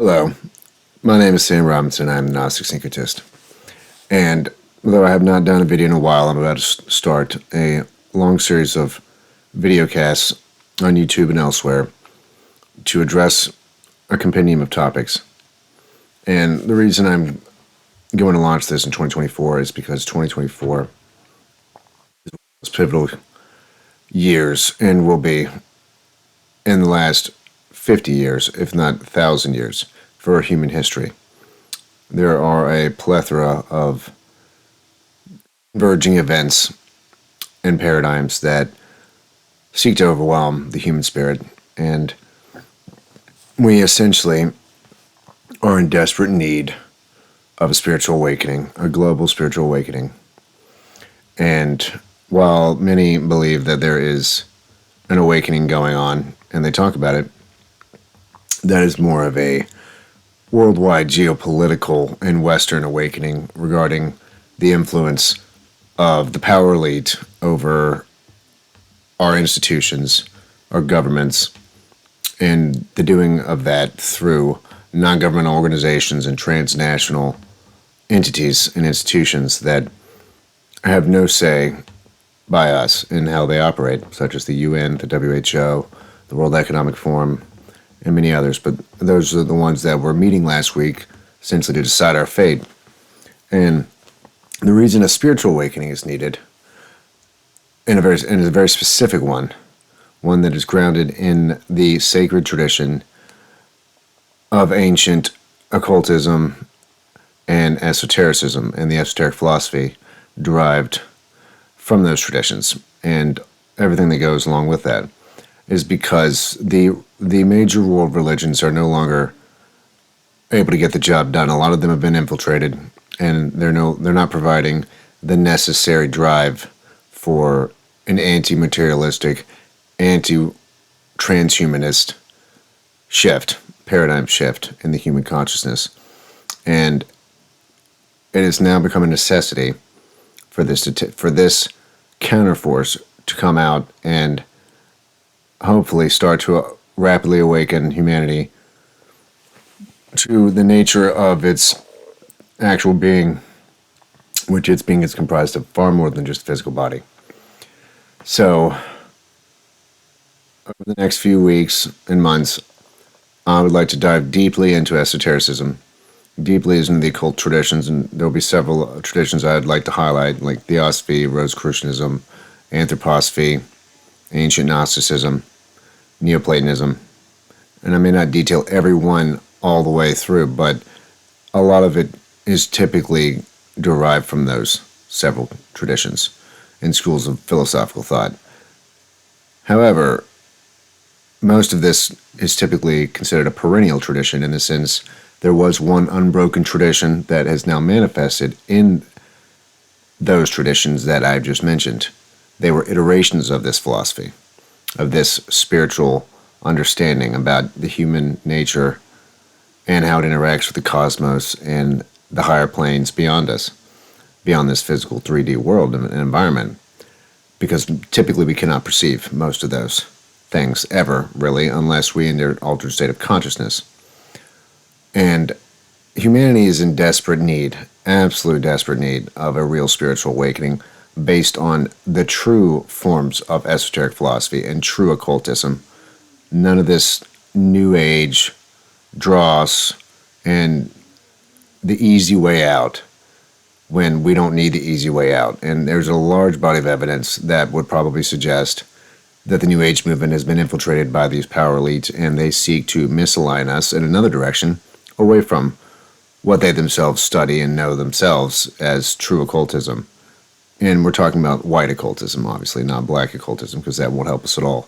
Hello, my name is Sam Robinson. I'm a Gnostic syncretist. And though I have not done a video in a while, I'm about to start a long series of videocasts on YouTube and elsewhere to address a compendium of topics. And the reason I'm going to launch this in 2024 is because 2024 is pivotal years and will be in the last 50 years, if not 1,000 years, for human history. There are a plethora of converging events and paradigms that seek to overwhelm the human spirit, and we essentially are in desperate need of a spiritual awakening, a global spiritual awakening. And while many believe that there is an awakening going on, and they talk about it, that is more of a worldwide geopolitical and Western awakening regarding the influence of the power elite over our institutions, our governments, and the doing of that through non-governmental organizations and transnational entities and institutions that have no say by us in how they operate, such as the UN, the WHO, the World Economic Forum, and many others. But those are the ones that were meeting last week, essentially to decide our fate. And the reason a spiritual awakening is needed, and a very specific one that is grounded in the sacred tradition of ancient occultism and esotericism, and the esoteric philosophy derived from those traditions, and everything that goes along with that, is because the major world religions are no longer able to get the job done. A lot of them have been infiltrated, and they're not providing the necessary drive for an anti-materialistic, anti-transhumanist paradigm shift in the human consciousness. And it has now become a necessity for this counterforce to come out and hopefully start to rapidly awaken humanity to the nature of its actual being, which its being is comprised of far more than just the physical body. So, over the next few weeks and months, I would like to dive deeply into esotericism, deeply into the occult traditions, and there'll be several traditions I'd like to highlight, like Theosophy, Rosicrucianism, Anthroposophy, Ancient Gnosticism, Neoplatonism. And I may not detail every one all the way through, but a lot of it is typically derived from those several traditions and schools of philosophical thought. However, most of this is typically considered a perennial tradition, in the sense there was one unbroken tradition that has now manifested in those traditions that I've just mentioned. They were iterations of this philosophy, of this spiritual understanding about the human nature and how it interacts with the cosmos and the higher planes beyond us, beyond this physical 3D world and environment. Because typically we cannot perceive most of those things ever, really, unless we enter an altered state of consciousness. And humanity is in desperate need, absolute desperate need, of a real spiritual awakening based on the true forms of esoteric philosophy and true occultism. None of this New Age dross and the easy way out, when we don't need the easy way out. And there's a large body of evidence that would probably suggest that the New Age movement has been infiltrated by these power elites, and they seek to misalign us in another direction, away from what they themselves study and know themselves as true occultism. And we're talking about white occultism, obviously, not black occultism, because that won't help us at all.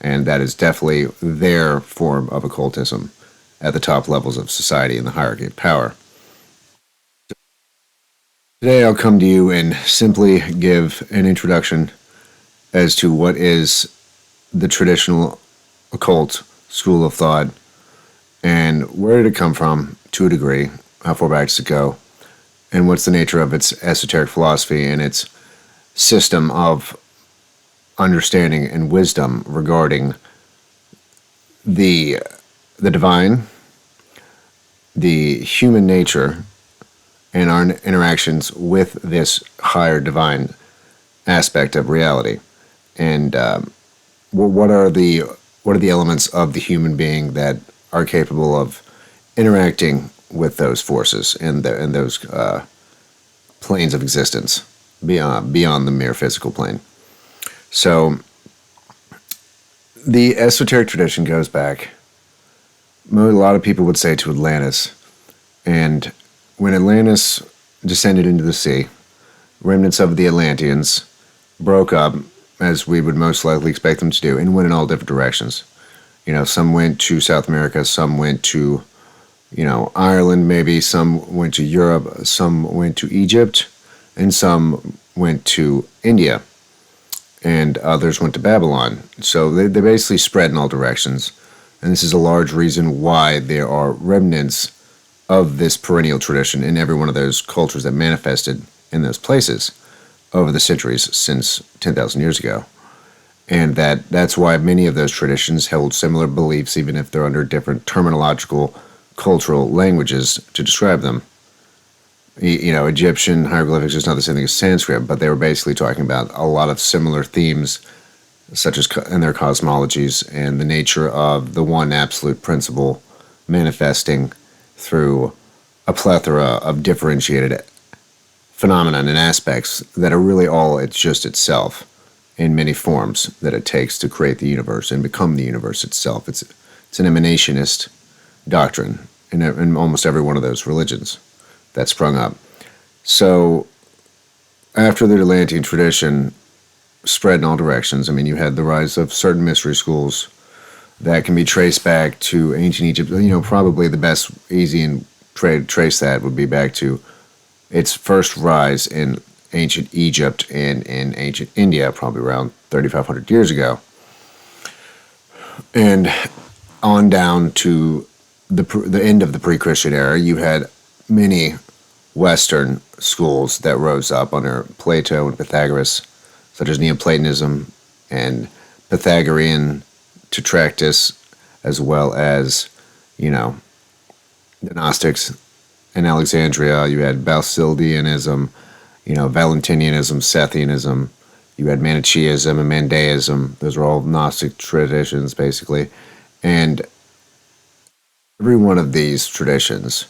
And that is definitely their form of occultism at the top levels of society in the hierarchy of power. Today I'll come to you and simply give an introduction as to what is the traditional occult school of thought, and where did it come from to a degree, how far back does it go, and what's the nature of its esoteric philosophy and its system of understanding and wisdom regarding the divine, the human nature and our interactions with this higher divine aspect of reality, and what are the elements of the human being that are capable of interacting with those forces and those planes of existence beyond the mere physical plane. So the esoteric tradition goes back. A lot of people would say to Atlantis, and when Atlantis descended into the sea, remnants of the Atlanteans broke up, as we would most likely expect them to do, and went in all different directions. Some went to South America, some went to, Ireland maybe, some went to Europe, some went to Egypt, and some went to India, and others went to Babylon. So they basically spread in all directions, and this is a large reason why there are remnants of this perennial tradition in every one of those cultures that manifested in those places over the centuries since 10,000 years ago. And that's why many of those traditions held similar beliefs, even if they're under different terminological, cultural languages to describe them. Egyptian hieroglyphics is not the same thing as Sanskrit, but they were basically talking about a lot of similar themes, such as in their cosmologies and the nature of the one absolute principle manifesting through a plethora of differentiated phenomena and aspects that are really all it's just itself in many forms that it takes to create the universe and become the universe itself. It's an emanationist doctrine in almost every one of those religions that sprung up. So after the Atlantean tradition spread in all directions, you had the rise of certain mystery schools that can be traced back to ancient Egypt. Probably the best easy and trace that would be back to its first rise in ancient Egypt and in ancient India, probably around 3,500 years ago, and on down to the end of the pre-Christian era. You had many Western schools that rose up under Plato and Pythagoras, such as Neoplatonism and Pythagorean Tetractys, as well as, the Gnostics in Alexandria. You had Basilidianism, Valentinianism, Sethianism. You had Manichaeism and Mandaeism. Those are all Gnostic traditions, basically. And every one of these traditions,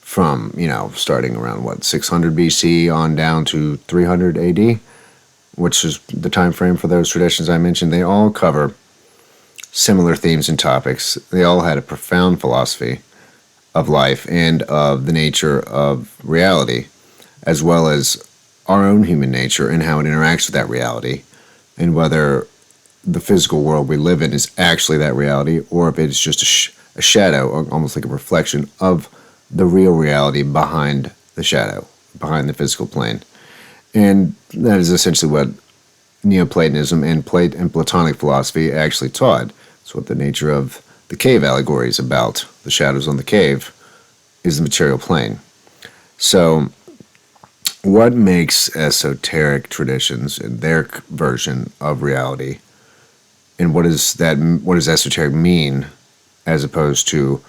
from, starting around, 600 BC on down to 300 AD, which is the time frame for those traditions I mentioned, they all cover similar themes and topics. They all had a profound philosophy of life and of the nature of reality, as well as our own human nature and how it interacts with that reality, and whether the physical world we live in is actually that reality, or if it's just a shadow, or almost like a reflection of the real reality behind the shadow, behind the physical plane. And that is essentially what Neoplatonism and Platonic philosophy actually taught. It's what the nature of the cave allegory is about. The shadows on the cave is the material plane. So what makes esoteric traditions and their version of reality, and what does esoteric mean, as opposed to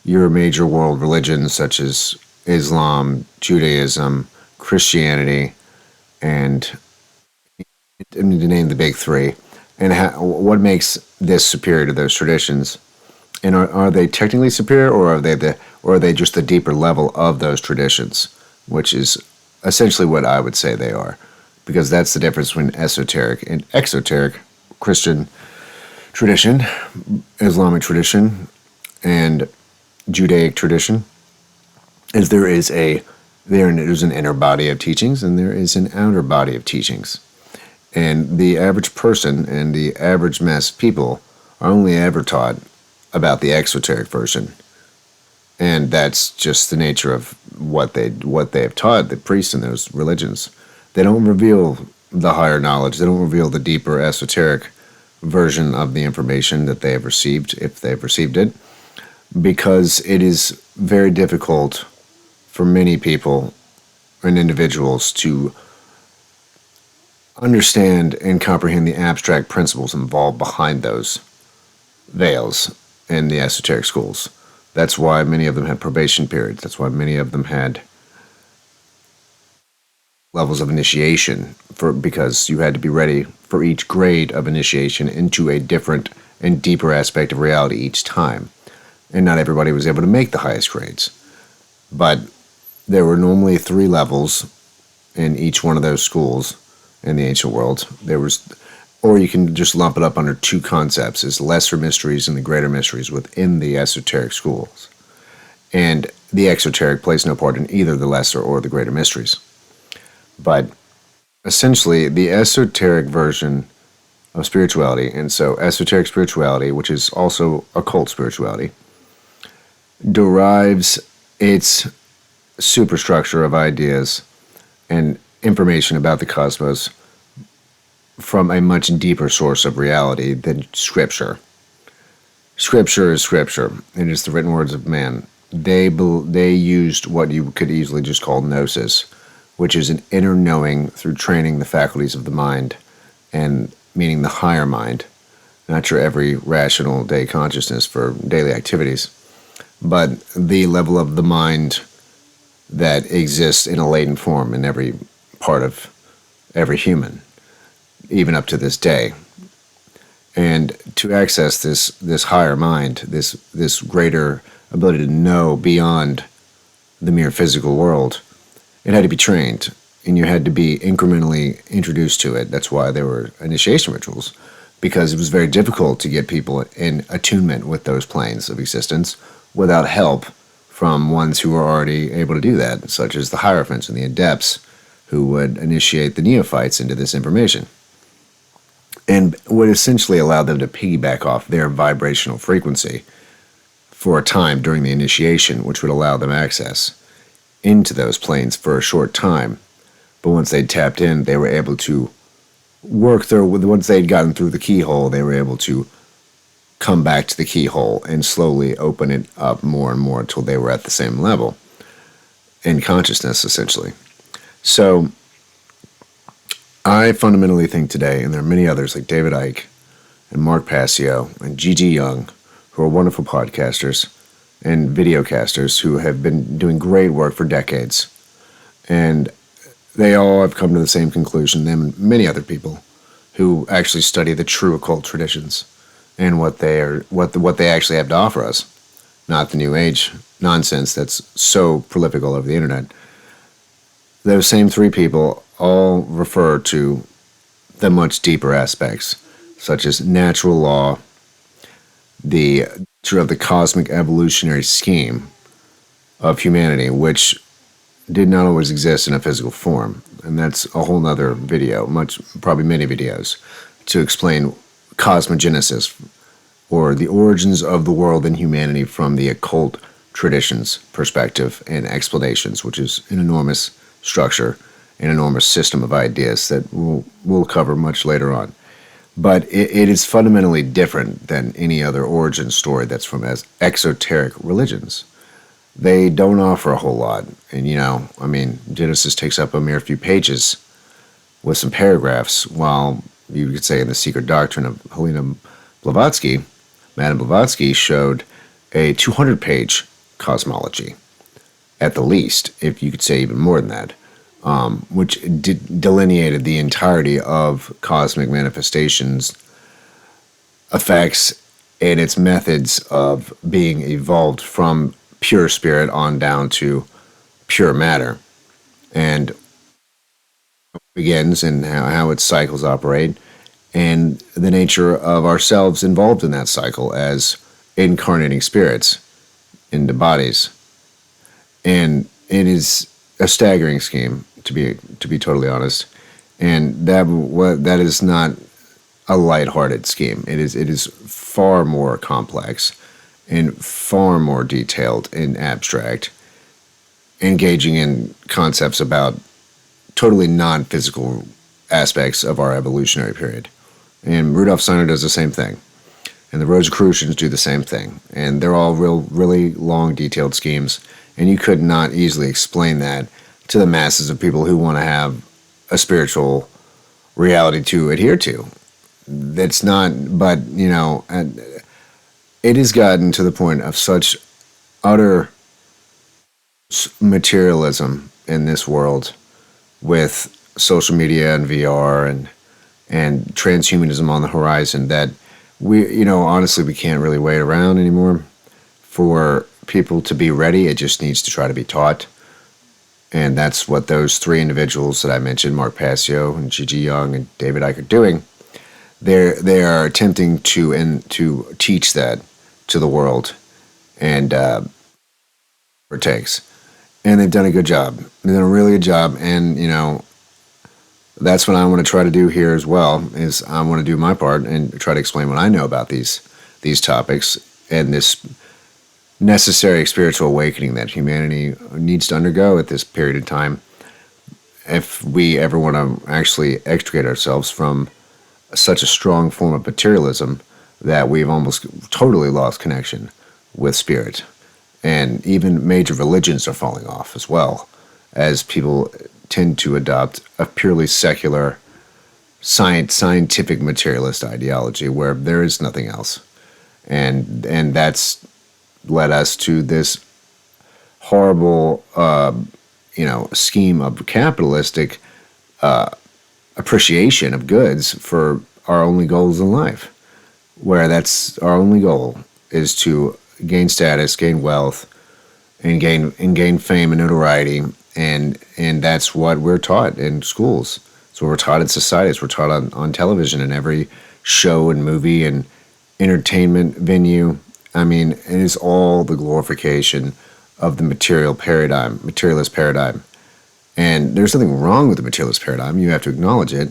your major world religions such as Islam, Judaism, Christianity, and to name the big three, and what makes this superior to those traditions? And are they technically superior, or are they just the deeper level of those traditions, which is essentially what I would say they are, because that's the difference between esoteric and exoteric Christian tradition, Islamic tradition, and Judaic tradition. Is there's an inner body of teachings and there is an outer body of teachings. And the average person and the average mass of people are only ever taught about the exoteric version. And that's just the nature of what they have taught, the priests in those religions. They don't reveal the higher knowledge. They don't reveal the deeper esoteric version of the information that they have received, if they've received it, because it is very difficult for many people and individuals to understand and comprehend the abstract principles involved behind those veils in the esoteric schools. That's why many of them had probation periods. That's why many of them had levels of initiation, because you had to be ready for each grade of initiation into a different and deeper aspect of reality each time. And not everybody was able to make the highest grades. But there were normally 3 levels in each one of those schools in the ancient world. Or you can just lump it up under 2 concepts, as lesser mysteries and the greater mysteries within the esoteric schools. And the exoteric plays no part in either the lesser or the greater mysteries. But essentially, the esoteric version of spirituality, and so esoteric spirituality, which is also occult spirituality, derives its superstructure of ideas and information about the cosmos from a much deeper source of reality than Scripture. Scripture is Scripture. It is the written words of man. They used what you could easily just call gnosis, which is an inner knowing through training the faculties of the mind, and meaning the higher mind, not your every rational day consciousness for daily activities, but the level of the mind that exists in a latent form in every part of every human, even up to this day. And to access this higher mind, this greater ability to know beyond the mere physical world, it had to be trained, and you had to be incrementally introduced to it. That's why there were initiation rituals, because it was very difficult to get people in attunement with those planes of existence without help from ones who were already able to do that, such as the Hierophants and the Adepts, who would initiate the neophytes into this information, and would essentially allow them to piggyback off their vibrational frequency for a time during the initiation, which would allow them access into those planes for a short time. But once they'd tapped in, they were able to once they'd gotten through the keyhole, they were able to come back to the keyhole and slowly open it up more and more until they were at the same level in consciousness, essentially. So I fundamentally think today, and there are many others like David Icke and Mark Passio and Gigi Young, who are wonderful podcasters and videocasters who have been doing great work for decades. And they all have come to the same conclusion, them and many other people who actually study the true occult traditions and what they actually have to offer us, not the New Age nonsense that's so prolific all over the internet. Those same 3 people all refer to the much deeper aspects, such as natural law, the nature of the cosmic evolutionary scheme of humanity, which did not always exist in a physical form. And that's a whole nother video, probably many videos, to explain cosmogenesis, or the origins of the world and humanity from the occult traditions perspective and explanations, which is an enormous structure, an enormous system of ideas that we'll cover much later on. But it is fundamentally different than any other origin story that's from exoteric religions. They don't offer a whole lot. And, Genesis takes up a mere few pages with some paragraphs, while you could say in The Secret Doctrine of Helena Blavatsky, Madame Blavatsky showed a 200-page cosmology, at the least, if you could say even more than that, which delineated the entirety of cosmic manifestations, effects, and its methods of being evolved from pure spirit on down to pure matter, and begins and how its cycles operate, and the nature of ourselves involved in that cycle as incarnating spirits into bodies. And it is a staggering scheme, to be totally honest, and that is not a lighthearted scheme. It is far more complex and far more detailed and abstract, engaging in concepts about totally non-physical aspects of our evolutionary period. And Rudolf Steiner does the same thing. And the Rosicrucians do the same thing. And they're all really long, detailed schemes. And you could not easily explain that to the masses of people who want to have a spiritual reality to adhere to. That's not, but, it has gotten to the point of such utter materialism in this world with social media and VR and transhumanism on the horizon that honestly, we can't really wait around anymore for people to be ready. It just needs to try to be taught. And that's what those three individuals that I mentioned, Mark Passio and Gigi Young and David Icke, are doing. They are attempting to teach that to the world, and what it takes. And they've done a good job. They've done a really good job, and that's what I want to try to do here as well. Is I want to do my part and try to explain what I know about these topics and this necessary spiritual awakening that humanity needs to undergo at this period of time if we ever want to actually extricate ourselves from such a strong form of materialism that we've almost totally lost connection with spirit. And even major religions are falling off as well, as people tend to adopt a purely secular, scientific materialist ideology where there is nothing else. And that's led us to this horrible, scheme of capitalistic appreciation of goods for our only goals in life, where that's our only goal is to gain status, gain wealth, and gain fame and notoriety, and that's what we're taught in schools. So we're taught in societies. We're taught on television and every show and movie and entertainment venue. I mean, it is all the glorification of the materialist paradigm. And there's nothing wrong with the materialist paradigm. You have to acknowledge it,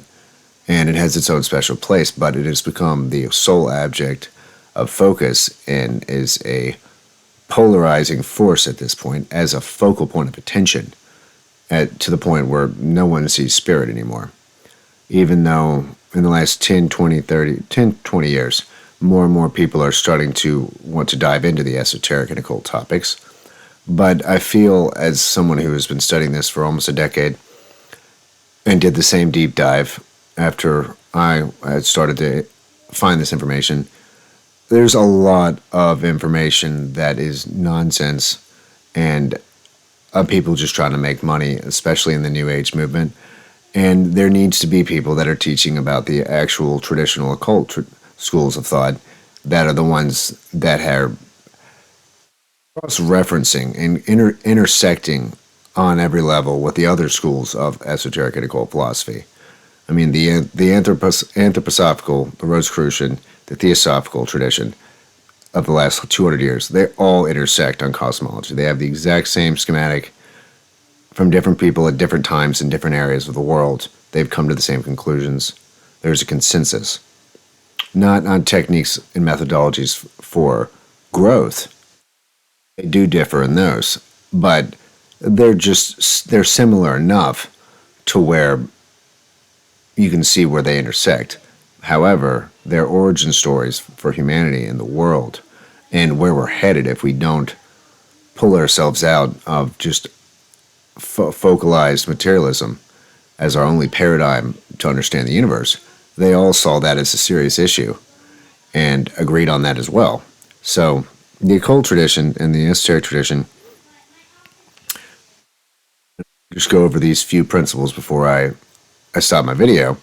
and it has its own special place, but it has become the sole object of focus and is a polarizing force at this point as a focal point of attention to the point where no one sees spirit anymore. Even though in the last 20 years, more and more people are starting to want to dive into the esoteric and occult topics. But I feel, as someone who has been studying this for almost a decade and did the same deep dive after I had started to find this information, there's a lot of information that is nonsense and people just trying to make money, especially in the New Age movement. And there needs to be people that are teaching about the actual traditional occult schools of thought that are the ones that are cross-referencing and intersecting on every level with the other schools of esoteric and occult philosophy. I mean, the anthroposophical, the Rosicrucian, the theosophical tradition of the last 200 years, they all intersect on cosmology. They have the exact same schematic from different people at different times in different areas of the world. They've come to the same conclusions. There's a consensus. Not on techniques and methodologies for growth. They do differ in those, but they're similar enough to where you can see where they intersect. However, their origin stories for humanity and the world and where we're headed if we don't pull ourselves out of just focalized materialism as our only paradigm to understand the universe, they all saw that as a serious issue and agreed on that as well. So the occult tradition and the esoteric tradition, just go over these few principles before I stop my video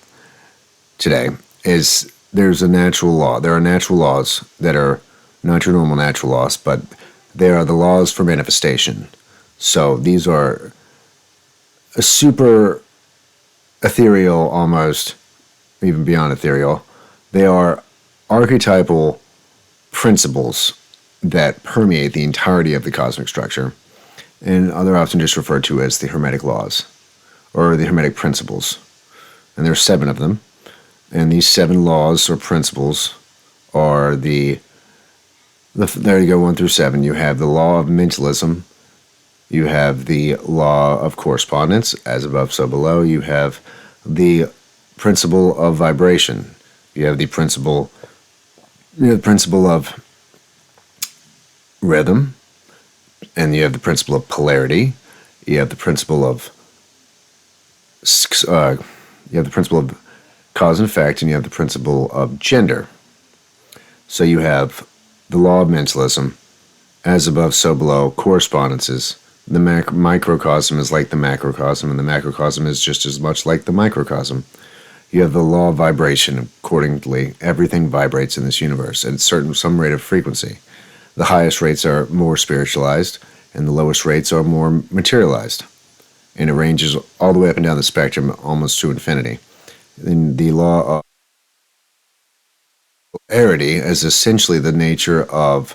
today, is there's a natural law. There are natural laws that are not your normal natural laws, but they are the laws for manifestation. So these are a super ethereal, almost even beyond ethereal. They are archetypal principles that permeate the entirety of the cosmic structure, and they're often just referred to as the Hermetic laws or the Hermetic principles. And there are 7 of them, and these 7 laws or principles are there you go, 1 through 7. You have the law of mentalism. You have the law of correspondence, as above, so below. You have the principle of vibration. You have the principle of rhythm, and you have the principle of polarity. You have the principle of cause and effect, and you have the principle of gender. So you have the law of mentalism, As above, so below, correspondences. The microcosm is like the macrocosm, and the macrocosm is just as much like the microcosm. You have the law of vibration. Accordingly, everything vibrates in this universe at some rate of frequency. The highest rates are more spiritualized, and the lowest rates are more materialized. And it ranges all the way up and down the spectrum almost to infinity. And the law of polarity is essentially the nature of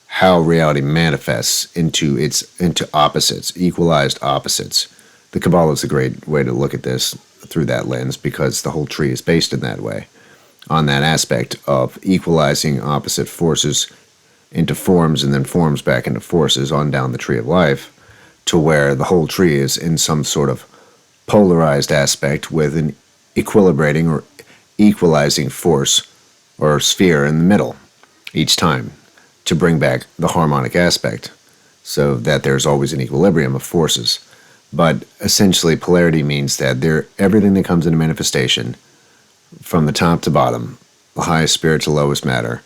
how reality manifests into opposites, equalized opposites. The Kabbalah is a great way to look at this through that lens because the whole tree is based in that way, on that aspect of equalizing opposite forces into forms and then forms back into forces on down the tree of life, to where the whole tree is in some sort of polarized aspect with an equilibrating or equalizing force or sphere in the middle each time to bring back the harmonic aspect so that there's always an equilibrium of forces. But essentially, polarity means that everything that comes into manifestation from the top to bottom, the highest spirit to lowest matter,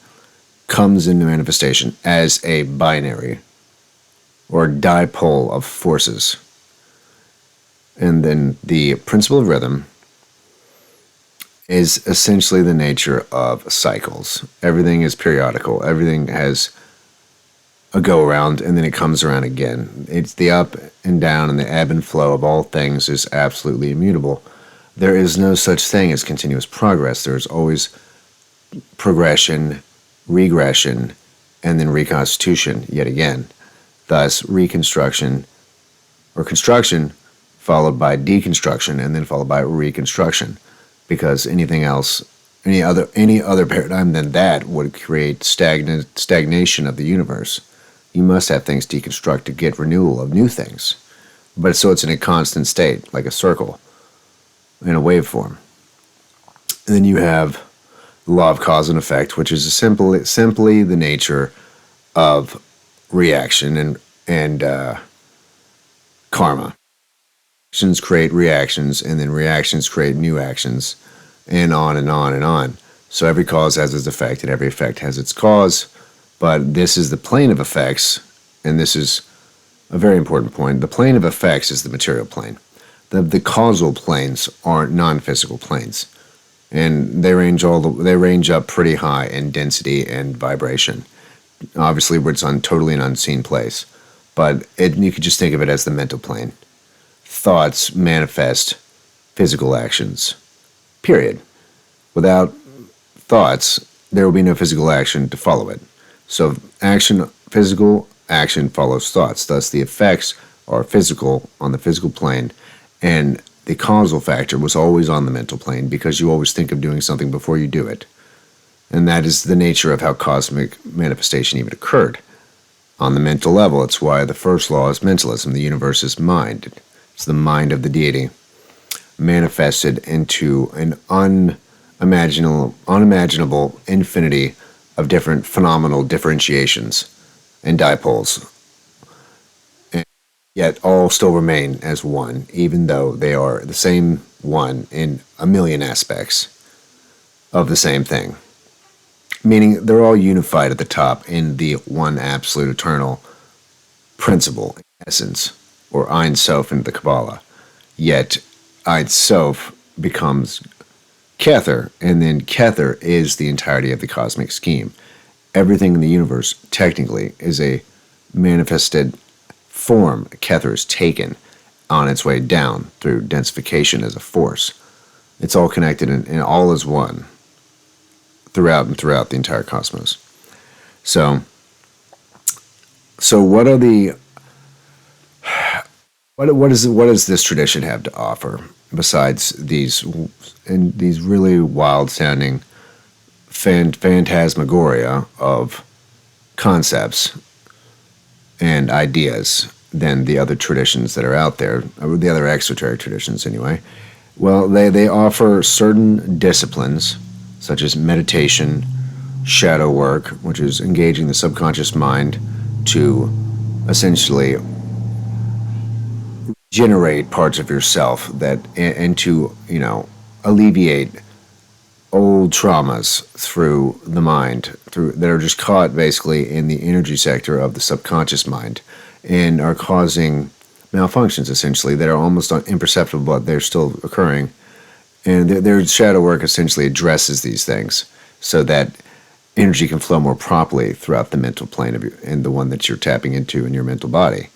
comes into manifestation as a binary or dipole of forces. And then the principle of rhythm is essentially the nature of cycles. Everything is periodical. Everything has a go around and then it comes around again. It's the up and down and the ebb and flow of all things is absolutely immutable. There is no such thing as continuous progress. There's always progression, regression, and then reconstitution yet again. Thus, reconstruction or construction followed by deconstruction and then followed by reconstruction, because anything else, any other paradigm than that would create stagnation of the universe. You must have things deconstruct to get renewal of new things. But so it's in a constant state, like a circle in a waveform. And then you have the law of cause and effect, which is simply the nature of reaction and karma. Actions create reactions, and then reactions create new actions, and on and on and on. So every cause has its effect, and every effect has its cause. But this is the plane of effects, and this is a very important point. The plane of effects is the material plane. The causal planes are non-physical planes, and they range up pretty high in density and vibration. Obviously, it's on totally an unseen place, but you could just think of it as the mental plane. Thoughts manifest physical actions. Period. Without thoughts, there will be no physical action to follow it. So physical action follows thoughts. Thus, the effects are physical on the physical plane, and the causal factor was always on the mental plane because you always think of doing something before you do it. And that is the nature of how cosmic manifestation even occurred. On the mental level, it's why the first law is mentalism. The universe is mind. It's the mind of the deity manifested into an unimaginable infinity of different phenomenal differentiations and dipoles, and yet all still remain as one, even though they are the same one in a million aspects of the same thing. Meaning they're all unified at the top in the one absolute eternal principle, essence, or Ein Sof in the Kabbalah. Yet Ein Sof becomes Kether, and then Kether is the entirety of the cosmic scheme. Everything in the universe, technically, is a manifested form. Kether is taken on its way down through densification as a force. It's all connected and all is one throughout the entire cosmos. So what are the what does this tradition have to offer besides these really wild sounding phantasmagoria of concepts and ideas than the other traditions that are out there, or the other exoteric traditions anyway? Well, they offer certain disciplines such as meditation, shadow work, which is engaging the subconscious mind to essentially generate parts of yourself and to alleviate old traumas through the mind, through that are just caught basically in the energy sector of the subconscious mind, and are causing malfunctions essentially that are almost imperceptible, but they're still occurring. And their shadow work essentially addresses these things so that energy can flow more properly throughout the mental plane of you and the one that you're tapping into in your mental body.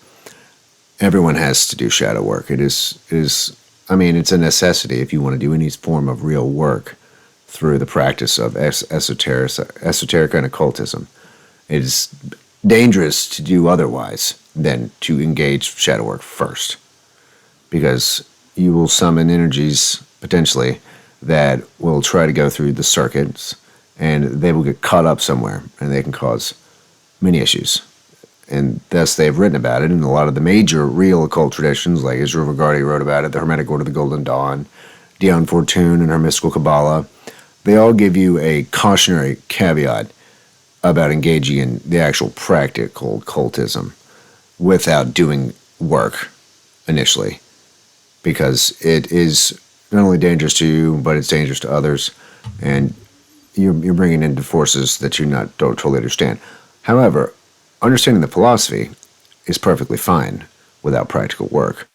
Everyone has to do shadow work. I mean, it's a necessity if you want to do any form of real work through the practice of esoteric and occultism. It is dangerous to do otherwise than to engage shadow work first, because you will summon energies potentially that will try to go through the circuits, and they will get caught up somewhere, and they can cause many issues. And thus they've written about it in a lot of the major real occult traditions, like Israel Regardie wrote about it, the Hermetic Order of the Golden Dawn, Dion Fortune and her mystical Kabbalah. They all give you a cautionary caveat about engaging in the actual practical occultism without doing work initially, because it is not only dangerous to you, but it's dangerous to others, and you're bringing into forces that you don't totally understand. However, understanding the philosophy is perfectly fine without practical work.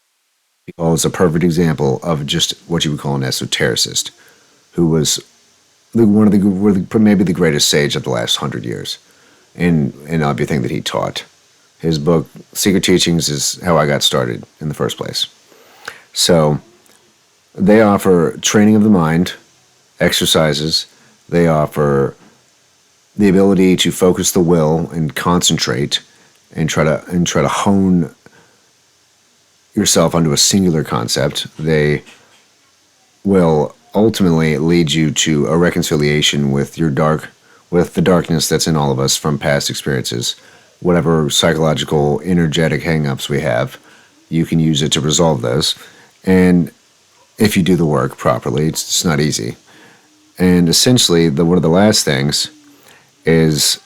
Paul is a perfect example of just what you would call an esotericist, who was maybe the greatest sage of the last 100 years in everything that he taught. His book, Secret Teachings, is how I got started in the first place. So they offer training of the mind, exercises. They offer the ability to focus the will and concentrate and try to hone yourself onto a singular concept. They will ultimately lead you to a reconciliation with the darkness that's in all of us from past experiences. Whatever psychological, energetic hang-ups we have, you can use it to resolve those. And if you do the work properly, it's not easy. And essentially, one of the last things is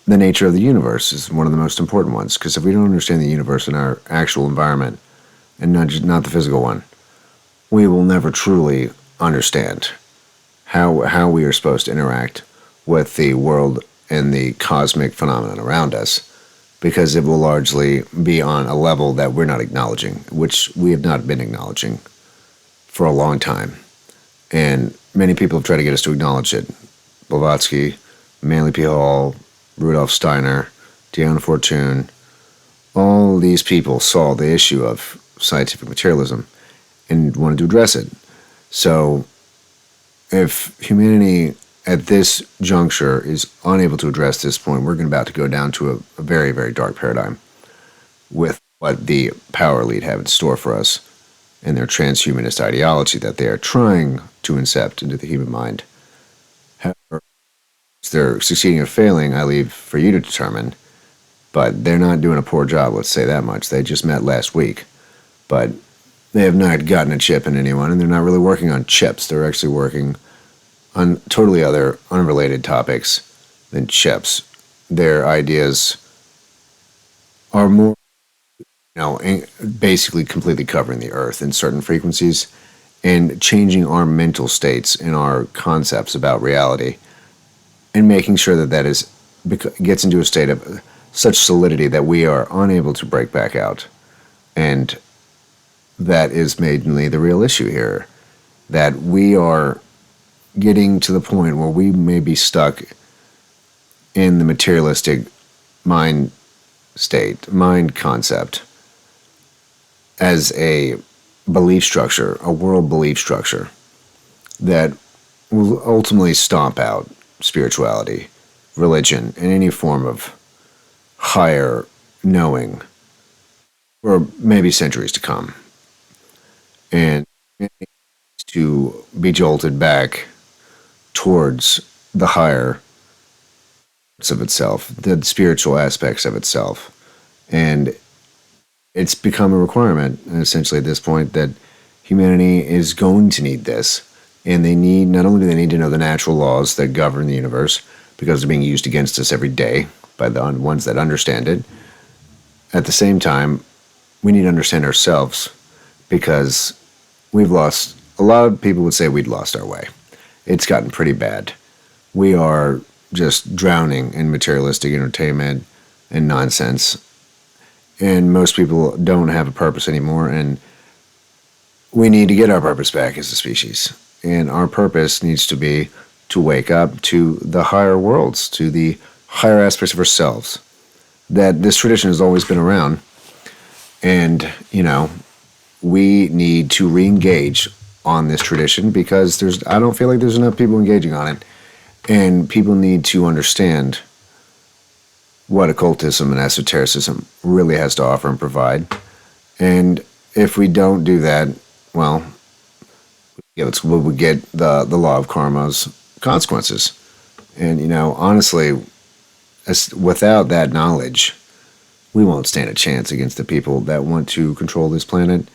the nature of the universe is one of the most important ones, because if we don't understand the universe and our actual environment, and not the physical one, we will never truly understand how we are supposed to interact with the world and the cosmic phenomenon around us, because it will largely be on a level that we're not acknowledging, which we have not been acknowledging for a long time. And many people have tried to get us to acknowledge it. Blavatsky, Manly P. Hall, Rudolf Steiner, Dion Fortune, all these people saw the issue of scientific materialism and wanted to address it. So if humanity at this juncture is unable to address this point, we're about to go down to a very, very dark paradigm with what the power elite have in store for us and their transhumanist ideology that they are trying to incept into the human mind. However, if they're succeeding or failing, I leave for you to determine, but they're not doing a poor job, let's say that much. They just met last week, but they have not gotten a chip in anyone, and they're not really working on chips. They're actually working on totally other unrelated topics than chips. Their ideas are more, basically completely covering the earth in certain frequencies and changing our mental states and our concepts about reality, and making sure that gets into a state of such solidity that we are unable to break back out. And that is mainly the real issue here, that we are getting to the point where we may be stuck in the materialistic mind concept as a belief structure, a world belief structure that will ultimately stomp out spirituality, religion, and any form of higher knowing for maybe centuries to come. And to be jolted back towards the higher parts of itself, the spiritual aspects of itself. And it's become a requirement, essentially, at this point, that humanity is going to need this. And not only do they need to know the natural laws that govern the universe, because they're being used against us every day by the ones that understand it, at the same time, we need to understand ourselves, because a lot of people would say we'd lost our way. it's gotten pretty bad. We are just drowning in materialistic entertainment and nonsense. And most people don't have a purpose anymore, and we need to get our purpose back as a species. And our purpose needs to be to wake up to the higher worlds, to the higher aspects of ourselves. That this tradition has always been around. And, we need to re-engage on this tradition because I don't feel like there's enough people engaging on it. And people need to understand what occultism and esotericism really has to offer and provide. And if we don't do that, well, we would get the law of karma's consequences. And, honestly, without that knowledge, we won't stand a chance against the people that want to control this planet.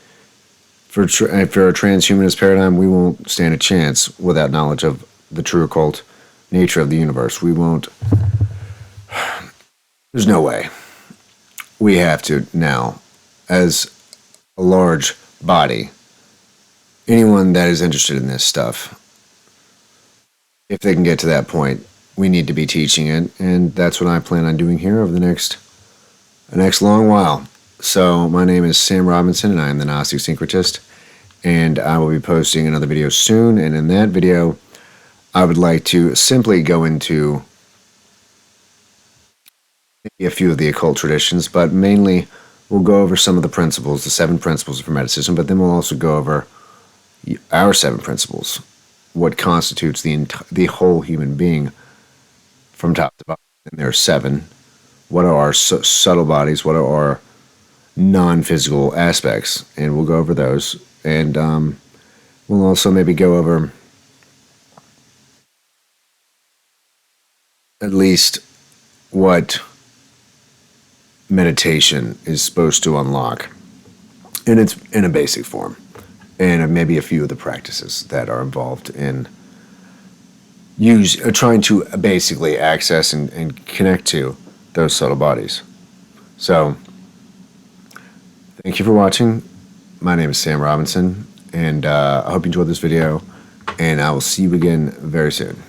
For a transhumanist paradigm, we won't stand a chance without knowledge of the true occult nature of the universe. We won't. There's no way. We have to now, as a large body, anyone that is interested in this stuff, if they can get to that point, we need to be teaching it, and that's what I plan on doing here over the next long while. So my name is Sam Robinson, and I am the Gnostic Syncretist, and I will be posting another video soon. And in that video, I would like to simply go into maybe a few of the occult traditions, but mainly we'll go over some of the principles, the 7 principles of Hermeticism, but then we'll also go over our 7 principles, what constitutes the whole human being from top to bottom. And there are 7. What are our subtle bodies? What are our non-physical aspects? And we'll go over those. And we'll also maybe go over at least what meditation is supposed to unlock. And it's in a basic form. And maybe a few of the practices that are involved in trying to basically access and connect to those subtle bodies. So, thank you for watching. My name is Sam Robinson, and I hope you enjoyed this video, and I will see you again very soon.